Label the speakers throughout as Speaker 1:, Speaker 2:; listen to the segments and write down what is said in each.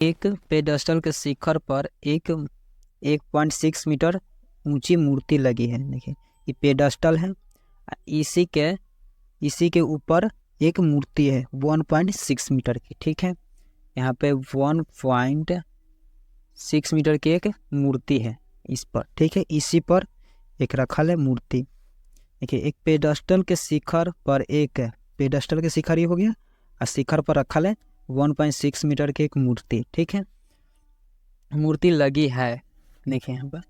Speaker 1: एक पेडस्टल के शिखर पर एक 1.6 मीटर ऊंची मूर्ति लगी है। देखिए ये पेडस्टल है, इसी के ऊपर एक मूर्ति है 1.6 मीटर की। ठीक है, यहाँ पे 1.6 मीटर की एक मूर्ति है इस पर। ठीक है, इसी पर एक रखल है मूर्ति। देखिए एक पेडस्टल के शिखर पर एक पेडस्टल के शिखर ये हो गया, और शिखर पर रखल है 1.6 मीटर की एक मूर्ति। ठीक है, मूर्ति लगी है। देखिए यहाँ पर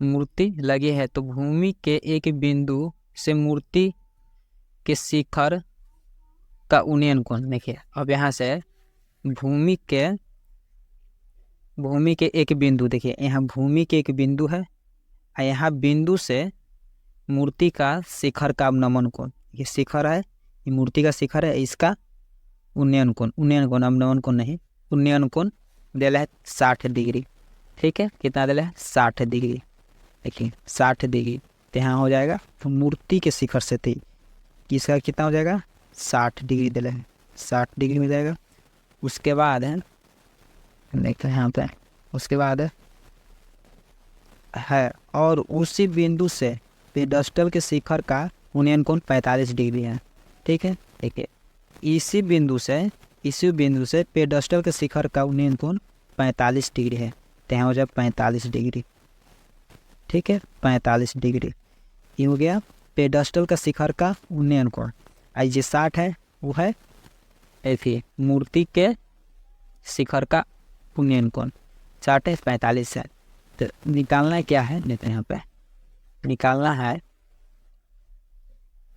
Speaker 1: मूर्ति लगी है, तो भूमि के एक बिंदु से मूर्ति के शिखर का उन्नयन कोण। देखिए अब यहाँ से भूमि के एक बिंदु, देखिए यहाँ भूमि के एक बिंदु है, और यहाँ बिंदु से मूर्ति का शिखर का अवनमन कोण, ये शिखर है, ये मूर्ति का शिखर है, इसका उन्नयन कोण अवनमन कोण नहीं, उन्नयन कोण दिला है 60 डिग्री। ठीक है, कितना दिला है 60 डिग्री। देखिए 60 डिग्री, तो यहाँ हो जाएगा तो मूर्ति के शिखर से थी किसका कितना हो जाएगा 60 डिग्री दिला है, 60 डिग्री हो जाएगा। उसके बाद है देखते हैं यहाँ पे, उसके बाद है और उसी बिंदु से पेडस्टल के शिखर का उन्नयन कोण 45 डिग्री है। ठीक है, देखिए इसी बिंदु से पेडस्टल के शिखर का उन्नयन कोण 45 डिग्री है, तो यहाँ हो जाए 45 डिग्री। ठीक है, 45 डिग्री ये हो गया पेडस्टल का शिखर का उन्नयन कोण। आई जो 60 है वो है ऐसी मूर्ति के शिखर का उन्नयन कोण, 60 है 45 है। तो निकालना है क्या है, देखते हैं यहाँ पे निकालना है,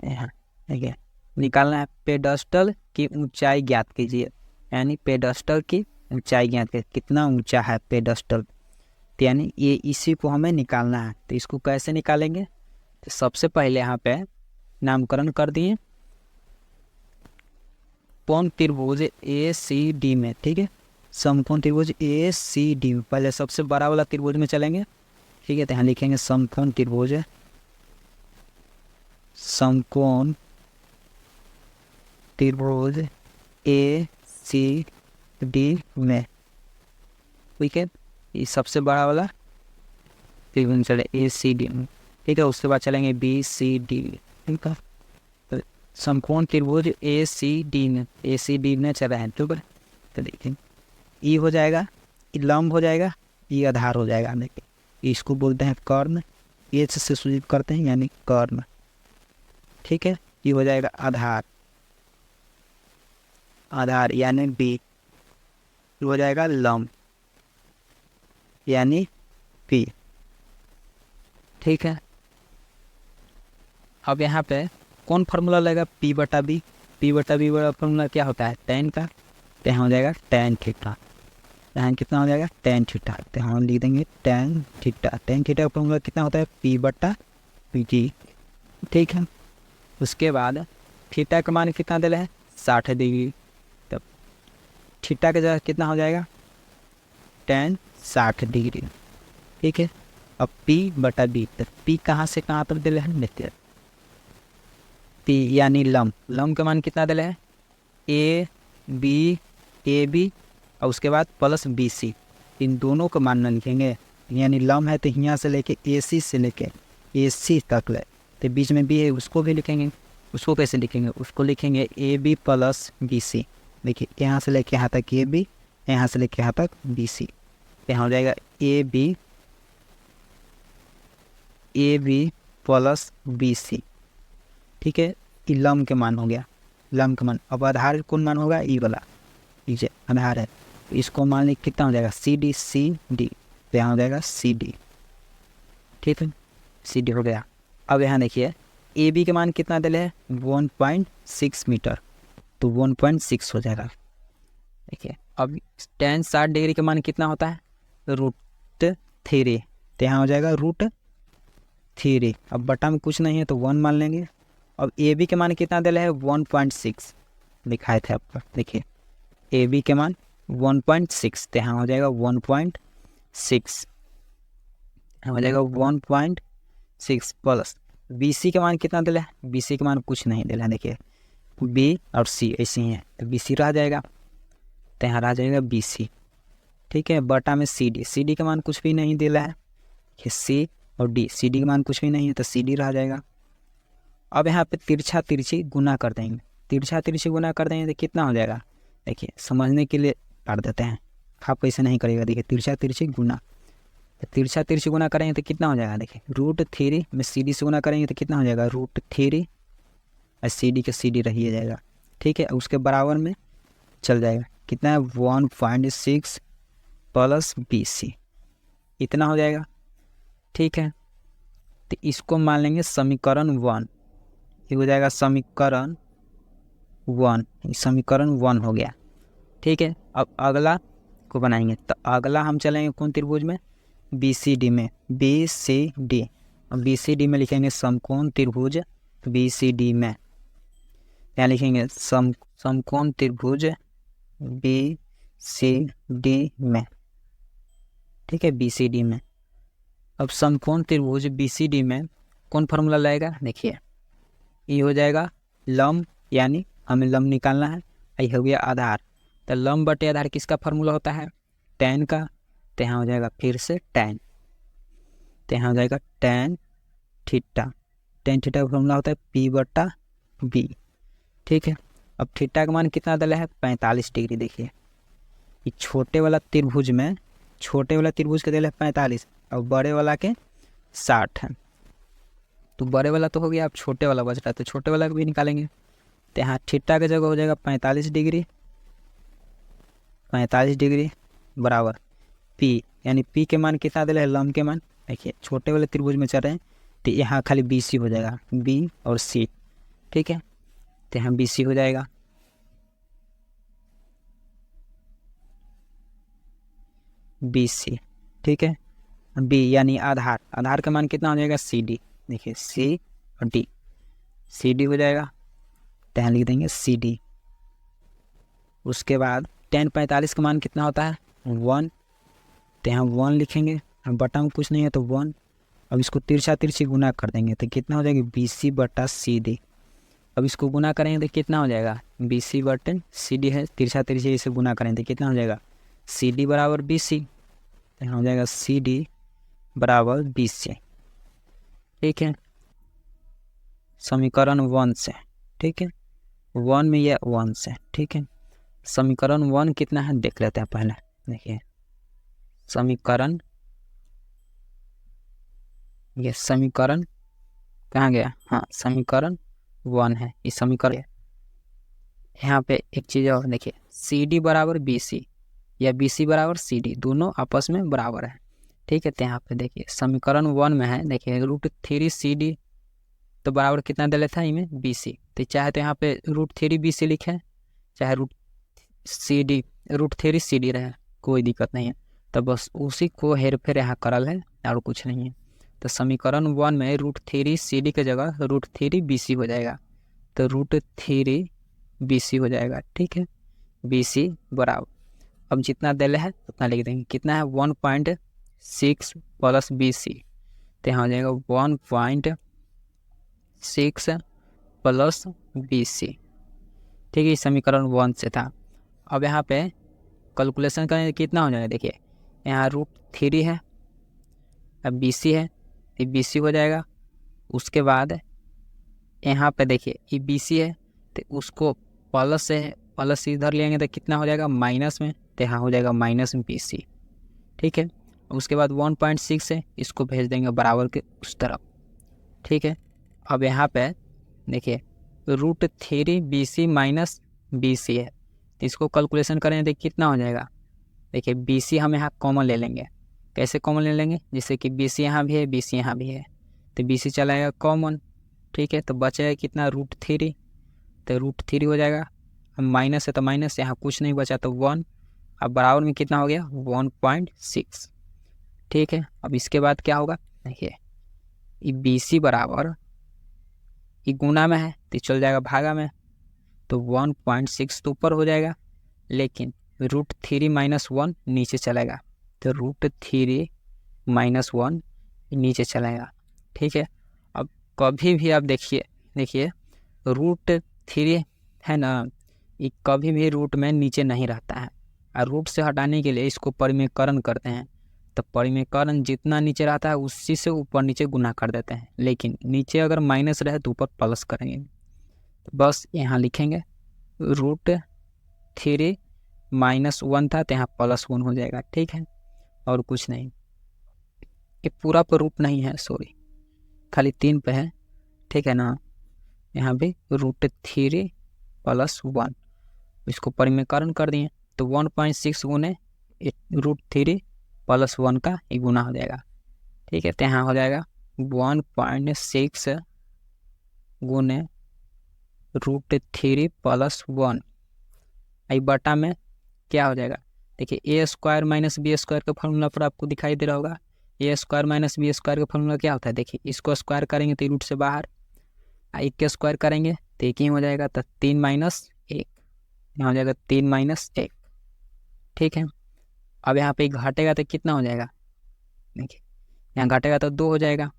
Speaker 1: यहाँ देखिए निकालना है पेडस्टल की ऊंचाई ज्ञात कीजिए, यानी पेडस्टल की ऊंचाई ज्ञात कीजिए, कितना ऊंचा है पेडस्टल, तो यानी ये इसी को हमें निकालना है। तो इसको कैसे निकालेंगे, तो सबसे पहले यहाँ पे नामकरण कर दिए समकोण त्रिभुज ACD में। ठीक है, समकोण त्रिभुज ACD में पहले सबसे बड़ा वाला त्रिभुज में चलेंगे। ठीक है, तो यहाँ लिखेंगे समकोण त्रिभुज ACD में। ठीक है, ये सबसे बड़ा वाला त्रिभुज में चले ACD में। ठीक है, उसके बाद चलेंगे BCD। ठीक है, तो समकोण त्रिभुज ACD में चला है। ठीक है, तो देखिए ई हो जाएगा, ई लंब हो जाएगा, ई आधार हो जाएगा। देखिए इसको बोलते हैं कर्ण, ये से सूचित करते हैं यानी कर्ण। ठीक है, ये हो जाएगा आधार यानी बी, हो जाएगा लंब यानी पी। ठीक है, अब यहाँ पे कौन फार्मूला लगेगा P/B वाला फार्मूला क्या होता है tan का, तो यहाँ हो जाएगा tan थीटा। यहाँ कितना हो जाएगा tan थीटा, तो हम लिख देंगे tan थीटा का फार्मूला कितना होता है P/T। ठीक है, उसके बाद थीटा का मान कितना दिला है 60 डिग्री, तब थीटा का जगह कितना हो जाएगा tan 60 डिग्री। ठीक है, अब P/B, तो P कहाँ से कहाँ तक दिला है देखते हैं। P यानी लंब का मान कितना दिला है AB और उसके बाद प्लस BC, इन दोनों का मान न लिखेंगे, यानी लंब है तो यहाँ से लेके AC से लेके AC तक ले, तो बीच में B है उसको भी लिखेंगे। उसको कैसे लिखेंगे, उसको लिखेंगे AB प्लस BC। देखिए यहाँ से लेके यहाँ तक AB, यहाँ से लेके यहाँ तक BC, यहाँ हो जाएगा AB प्लस BC। ठीक है, ये लंब के मान हो गया, लंब का मान। अब आधार कौन मान होगा, ई वाला, ये आधार है, इसको मान ली कितना हो जाएगा CD, तो यहाँ हो जाएगा CD। ठीक है, CD हो गया। अब यहाँ देखिए AB के मान कितना दिले है 1.6 मीटर, तो 1.6 हो जाएगा। देखिए अब tan 60 डिग्री का मान कितना होता है √3, तो यहाँ हो जाएगा √3। अब बटा में कुछ नहीं है तो 1 मान लेंगे। अब AB के मान कितना दिला है 1.6 दिखाए थे आपको, देखिए AB के मान 1.6, तो यहाँ हो जाएगा 1.6, हो जाएगा 1.6 प्लस BC के मान कितना दिला है, BC के मान कुछ नहीं दिला है। देखिए B और C ऐसे ही है, तो BC रह जाएगा, तो यहाँ रह जाएगा BC। ठीक है, बटा में सी डी का मान कुछ भी नहीं दिला है, सी और डी, सी डी का मान कुछ भी नहीं है तो सी डी रह जाएगा। अब यहाँ पे तिरछा तिरछी गुना कर देंगे, तिरछा तिरछी गुना कर देंगे तो कितना हो जाएगा, देखिए समझने के लिए काट देते हैं, आप ऐसे नहीं करिएगा। देखिए तिरछा तिरछी गुना, तो तिरछा तिरछी गुना करेंगे तो कितना हो जाएगा, देखिए √3 में सी डी से गुना करेंगे तो कितना हो जाएगा √3 और सी डी का सी डी रह जाएगा। ठीक है, उसके बराबर में चल जाएगा, कितना है 1.6 प्लस BC, इतना हो जाएगा। ठीक है, तो इसको मान लेंगे समीकरण 1, ये हो जाएगा समीकरण 1, समीकरण 1 हो गया। ठीक है, अब अगला को बनाएंगे, तो अगला हम चलेंगे कौन त्रिभुज में, BCD में, BCD, और BCD में लिखेंगे समकोण त्रिभुज BCD में, यहाँ लिखेंगे समकोण त्रिभुज BCD में। ठीक है, BCD में, अब समकोण त्रिभुज BCD में कौन फार्मूला लगेगा, देखिए ये हो जाएगा लंब, यानी हमें लंब निकालना है, ये हो गया आधार, तो लंब बटे आधार किसका फार्मूला होता है, tan का, तो यहाँ हो जाएगा फिर से tan, तो यहाँ हो जाएगा tan थीटा, tan थीटा का फार्मूला होता है P/B। ठीक है, अब थीटा का मान कितना दिया है 45 डिग्री। देखिए ये छोटे वाला त्रिभुज में, छोटे वाला त्रिभुज के दिया है 45 और बड़े वाला के 60 है, तो बड़े वाला तो हो गया, अब छोटे वाला बच रहा है तो छोटे वाला को भी निकालेंगे, तो यहाँ थीटा की जगह हो जाएगा 45 डिग्री, 45 डिग्री बराबर P, यानी P के मान कितना दिया है लंब के मान, देखिए छोटे वाले त्रिभुज में चल रहे हैं तो यहाँ खाली BC हो जाएगा, B और C। ठीक है, तो यहाँ BC हो जाएगा, BC। ठीक है, B यानी आधार, आधार का मान कितना हो जाएगा CD, देखिए C और D, CD हो जाएगा, तो यहाँ लिख देंगे CD। उसके बाद tan 45 का मान कितना होता है 1, तो यहाँ 1 लिखेंगे, हम बटा में कुछ नहीं है तो 1, अब इसको तिरछा तिरछी गुना कर देंगे तो कितना हो जाएगा BC/CD, अब इसको गुना करेंगे तो कितना हो जाएगा BC/CD है, तिरछा तिरछी इसे गुना करेंगे तो कितना हो जाएगा CD बराबर BC, तो यहाँ हो जाएगा CD बराबर BC। ठीक है, समीकरण 1 से, ठीक है 1 में यह 1 से। ठीक है, समीकरण 1 कितना है देख लेते हैं पहले, देखिए समीकरण, ये समीकरण कहाँ गया, हाँ समीकरण 1 है, इस समीकरण यहाँ पे एक चीज़ और देखिए CD बराबर BC या BC बराबर CD, दोनों आपस में बराबर है। ठीक है, तो यहाँ पे देखिए समीकरण 1 में है, देखिए √3 CD तो बराबर कितना दे लेता है इनमें BC, तो चाहे तो यहाँ पे √3 BC लिखे, चाहे √3 CD रहे, कोई दिक्कत नहीं है, तो बस उसी को हेर फेर यहाँ करल है और कुछ नहीं है। तो समीकरण 1 में √3 CD की जगह √3 BC हो जाएगा, तो √3 BC हो जाएगा। ठीक है, BC बराबर, अब जितना दिले है उतना लिख देंगे, कितना है 1.6 प्लस BC, तो यहाँ हो जाएगा 1.6 प्लस BC। ठीक है, समीकरण 1 से था। अब यहाँ पे कैलकुलेशन करें कितना हो जाएगा, देखिए यहाँ √3 है, अब BC है तो BC हो जाएगा। उसके बाद यहाँ पे देखिए ये BC है तो उसको प्लस से प्लस इधर लेंगे तो कितना हो जाएगा माइनस में, तो यहाँ हो जाएगा माइनस BC। ठीक है, उसके बाद 1.6 है, इसको भेज देंगे बराबर के उस तरफ। ठीक है, अब यहाँ पे देखिए √3 BC माइनस BC है, तो इसको कैलकुलेशन करें तो कितना हो जाएगा, देखिए BC हम यहाँ कॉमन ले लेंगे, कैसे कॉमन ले लेंगे, जैसे कि BC यहाँ भी है BC यहाँ भी है, तो BC चला जाएगा कॉमन। ठीक है, तो बचेगा कितना √3, तो √3 हो जाएगा, हम माइनस है तो माइनस, यहाँ कुछ नहीं बचा तो 1, अब बराबर में कितना हो गया 1.6। ठीक है, अब इसके बाद क्या होगा, देखिए ये BC बराबर, ये गुना में है तो चल जाएगा भागा में, तो 1.6 तो ऊपर हो जाएगा, लेकिन √3 - 1 नीचे चलेगा, तो √3 - 1 नीचे चलेगा। ठीक है, अब कभी भी आप देखिए √3 है ना, ये कभी भी रूट में नीचे नहीं रहता है, और रूट से हटाने के लिए इसको परिमेयकरण करते हैं। तो परिमेयकरण जितना नीचे रहता है उसी से ऊपर नीचे गुना कर देते हैं, लेकिन नीचे अगर माइनस रहे तो ऊपर प्लस करेंगे। तो बस यहाँ लिखेंगे √3 -1 था तो यहाँ +1 हो जाएगा, ठीक है, और कुछ नहीं। ये पूरा पर रूट नहीं है, सॉरी, खाली 3 पे है, ठीक है ना। यहाँ भी √3 + 1, इसको परिमेयकरण कर दिए तो 1.6 गुने √3 + 1 का एक गुना हो जाएगा, ठीक है। तो यहाँ हो जाएगा 1.6 गुने √3 + 1, आई बटा में क्या हो जाएगा, देखिए a² - b² का फॉर्मूला पर आपको दिखाई दे रहा होगा। a² - b² का फॉर्मूला क्या होता है, देखिए इसको स्क्वायर करेंगे तो रूट से बाहर, एक के स्क्वायर करेंगे तो एक ही हो जाएगा, तो 3 - 1, यहाँ हो जाएगा 3 - 1, ठीक है। अब यहाँ पे घटेगा तो कितना हो जाएगा, देखिए यहाँ घटेगा तो 2 हो जाएगा,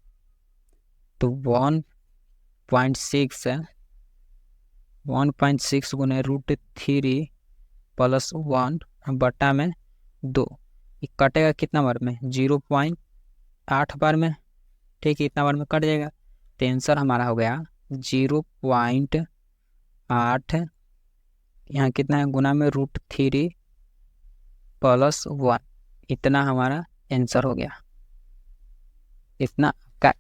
Speaker 1: तो 1.6 गुने √3 + 1 बटा में 2, कटेगा कितना बार में, 0.8 बार में, ठीक है, इतना बार में कट जाएगा। तो आंसर हमारा हो गया 0.8, यहाँ कितना है गुना में √3 + 1, इतना हमारा आंसर हो गया, इतना